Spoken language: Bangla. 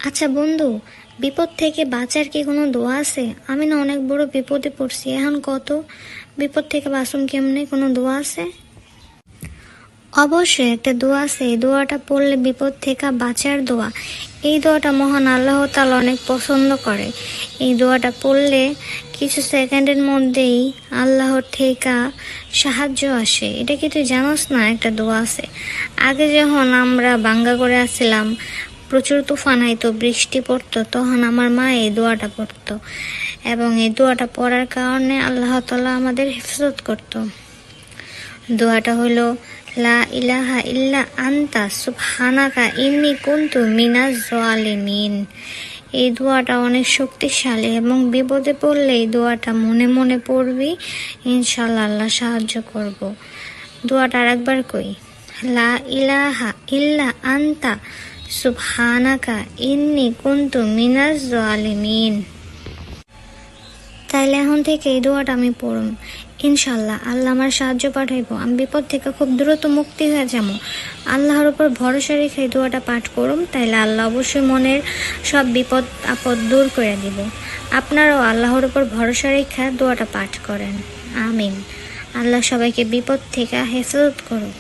আচ্ছা বন্ধু, বিপদ থেকে বাঁচার কি কোনো দোয়া আছে? আমি না অনেক বড় বিপদে পড়ছি, এখন কত বিপদ থেকে বাঁচুম কেমনে, কোনো দোয়া আছে? অবশ্যই একটা দোয়া আছে, এই দোয়াটা পড়লে বিপদ থেকে বাঁচার দোয়া। এই দোয়াটা মহান আল্লাহ তাআলা অনেক পছন্দ করে। এই দোয়াটা পড়লে কিছু সেকেন্ডের মধ্যেই আল্লাহর থেকে সাহায্য আসে। এটা কি তুই জানোস না? একটা দোয়া আছে। আগে যখন আমরা বাঙ্গা করে আসছিলাম, প্রচুর তুফান আইতো, বৃষ্টি পড়তো, তখন আমার মা এই দোয়াটা পড়তো, এবং এই দোয়াটা পড়ার কারণে আল্লাহ তাআলা আমাদের হেফাজত করতো। দোয়াটা হলো, লা ইলাহা ইল্লা আনতা সুবহানাকা ইন্নী কুনতু মিনাজ জালিমিন। এই দোয়াটা অনেক শক্তিশালী এবং বিপদে পড়লে এই দোয়াটা মনে মনে পড়বি, ইনশাআল্লাহ আল্লাহ সাহায্য করব। দোয়াটা আরেকবার কই, লা ইলাহা ইল্লা আনতা সুবহানাকা ইন্নী কুনতু মিনাজ জালিমিন। তাইলে এখন থেকে এই দোয়াটা আমি পড়ুম, ইনশাল্লাহ আল্লাহ আমার সাহায্য পাঠাইবো, আমি বিপদ থেকে খুব দ্রুত মুক্তি হয়ে যাবো। আল্লাহর উপর ভরসা রেখে এই দোয়াটা পাঠ করুম, তাইলে আল্লাহ অবশ্যই মনের সব বিপদ আপদ দূর করে দিব। আপনারাও আল্লাহর উপর ভরসা রেখে দোয়াটা পাঠ করেন। আমিন। আল্লাহ সবাইকে বিপদ থেকে হেফাজত করুক।